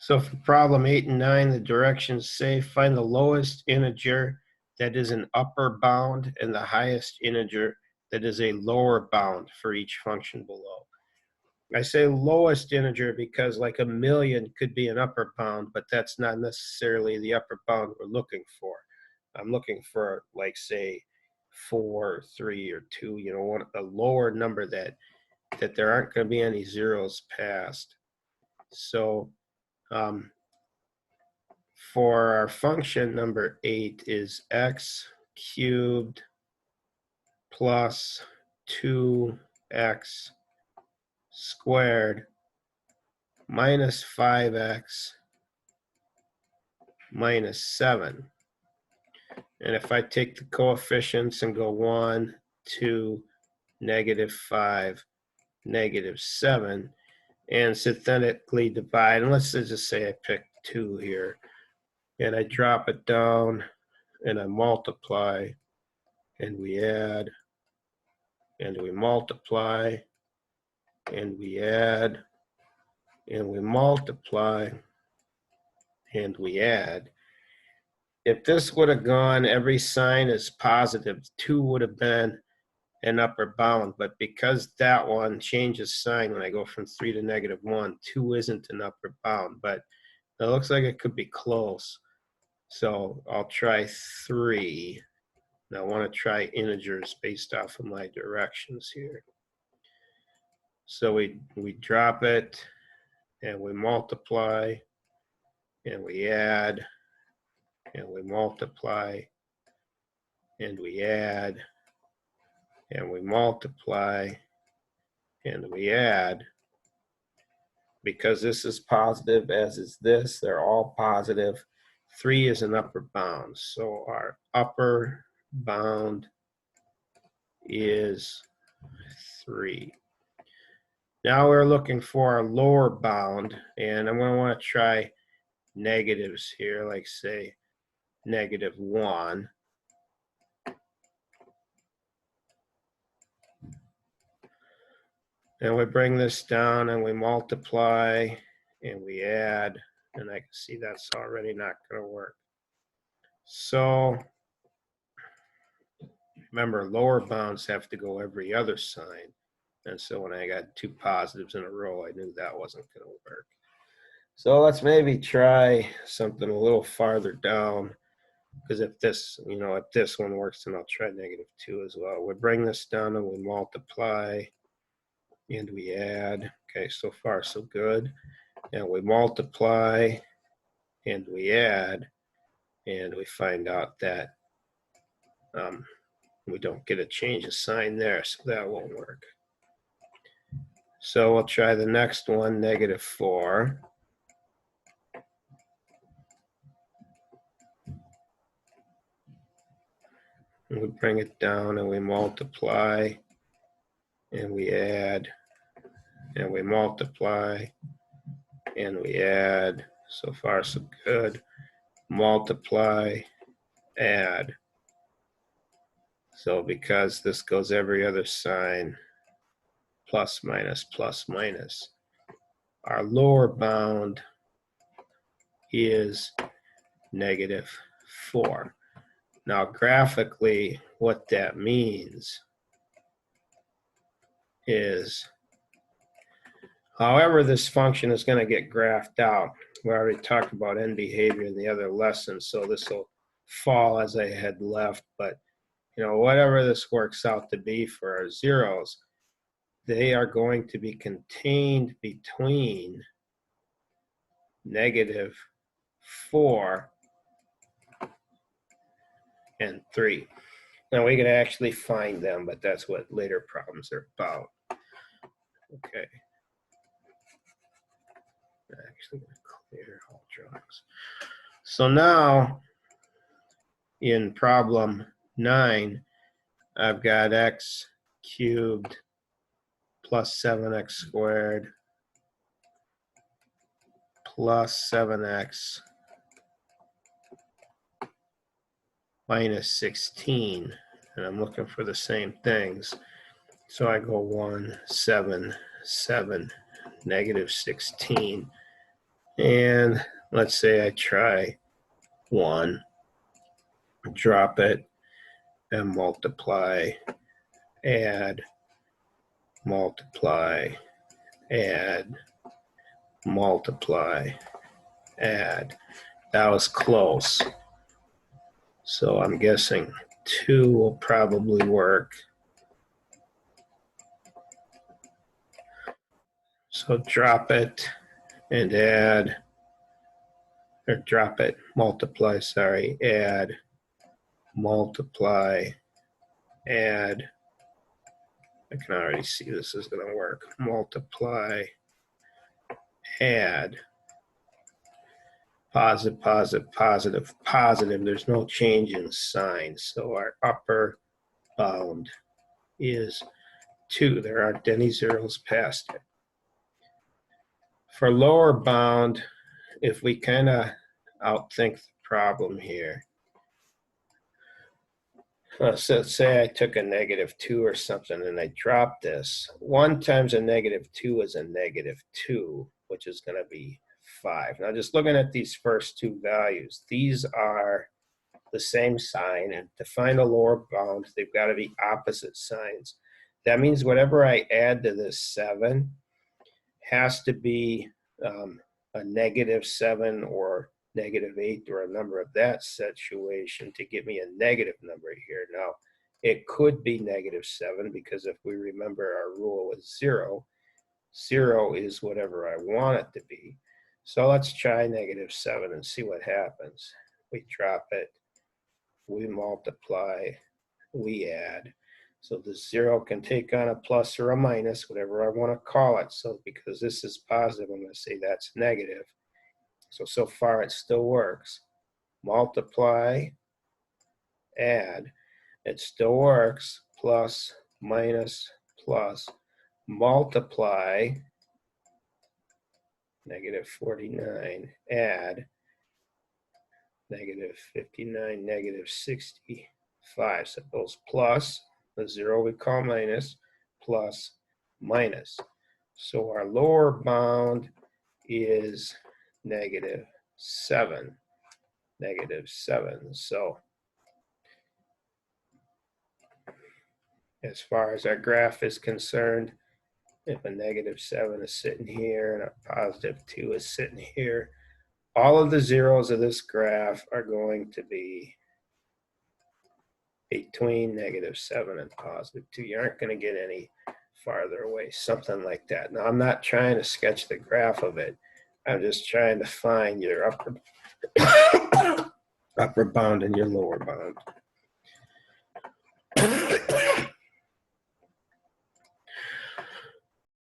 So for problem 8 and 9, the directions say find the lowest integer that is an upper bound and the highest integer that is a lower bound for each function below. I say lowest integer because like a million could be an upper bound, but that's not necessarily the upper bound we're looking for. I'm looking for, like, say 4, 3, or 2, a lower number that there aren't going to be any zeros past. So for our function number 8 is x cubed plus 2x squared minus 5x minus 7. And if I take the coefficients and go 1, 2, -5, -7, and synthetically divide, and let's just say I pick 2 here, and I drop it down and I multiply, and we add, and we multiply, and we add, and we multiply, and we add. If this would have gone, every sign is positive, 2 would have been an upper bound, but because that one changes sign when I go from 3 to -1, 2 isn't an upper bound, but it looks like it could be close. So I'll try 3. Now I want to try integers based off of my directions here. So we drop it, and we multiply, and we add, and we multiply, and we add, and we multiply, and we add. Because this is positive, as is this, they're all positive. 3 is an upper bound. So our upper bound is 3. Now we're looking for our lower bound, and I'm going to want to try negatives here, like say -1. And we bring this down and we multiply and we add, and I can see that's already not going to work. So remember, lower bounds have to go every other sign. And so when I got 2 positives in a row, I knew that wasn't going to work. So let's maybe try something a little farther down, because if this, if this one works, then I'll try -2 as well. We bring this down and we multiply and we add. Okay, so far so good. And we multiply and we add, and we find out that we don't get a change of sign there, so that won't work. So we'll try the next one, -4. And we bring it down and we multiply and we add, and we multiply and we add. So far so good. Multiply, add. So because this goes every other sign, plus minus plus minus, our lower bound is -4. Now graphically, what that means is, however this function is going to get graphed out, we already talked about end behavior in the other lesson, so this will fall as I had left, but whatever this works out to be for our zeros, they are going to be contained between -4 and 3. Now we can actually find them, but that's what later problems are about. Okay. I'm actually going to clear all drawings. So now in problem 9, I've got x cubed plus 7x squared plus 7x minus 16, and I'm looking for the same things. So I go 1, 7, 7, -16, And let's say I try 1, drop it, and multiply, add, multiply, add, multiply, add. That was close. So I'm guessing 2 will probably work. So drop it and add, or drop it, multiply, sorry, add, multiply, add. I can already see this is going to work. Multiply, add, positive, positive, positive, positive. There's no change in sign. So our upper bound is 2. There aren't any zeros past it. For lower bound, if we kind of outthink the problem here, so let's say I took a -2 or something and I dropped this. 1 times a -2 is a -2, which is going to be 5. Now just looking at these first 2 values, these are the same sign, and to find a lower bound, they've got to be opposite signs. That means whatever I add to this 7 has to be a -7 or -8 or a number of that situation to give me a negative number here. Now, it could be -7 because if we remember our rule was 0, 0 is whatever I want it to be. So let's try -7 and see what happens. We drop it, we multiply, we add. So the 0 can take on a plus or a minus, whatever I want to call it. So because this is positive, I'm going to say that's negative. So far it still works. Multiply, add. It still works. Plus, minus, plus. Multiply, -49, add, -59, -65. So it goes plus, the 0 we call minus, plus, minus. So our lower bound is -7. -7. So as far as our graph is concerned, if a -7 is sitting here and a +2 is sitting here, all of the zeros of this graph are going to be between -7 and +2. You aren't going to get any farther away, something like that. Now, I'm not trying to sketch the graph of it. I'm just trying to find your upper bound and your lower bound.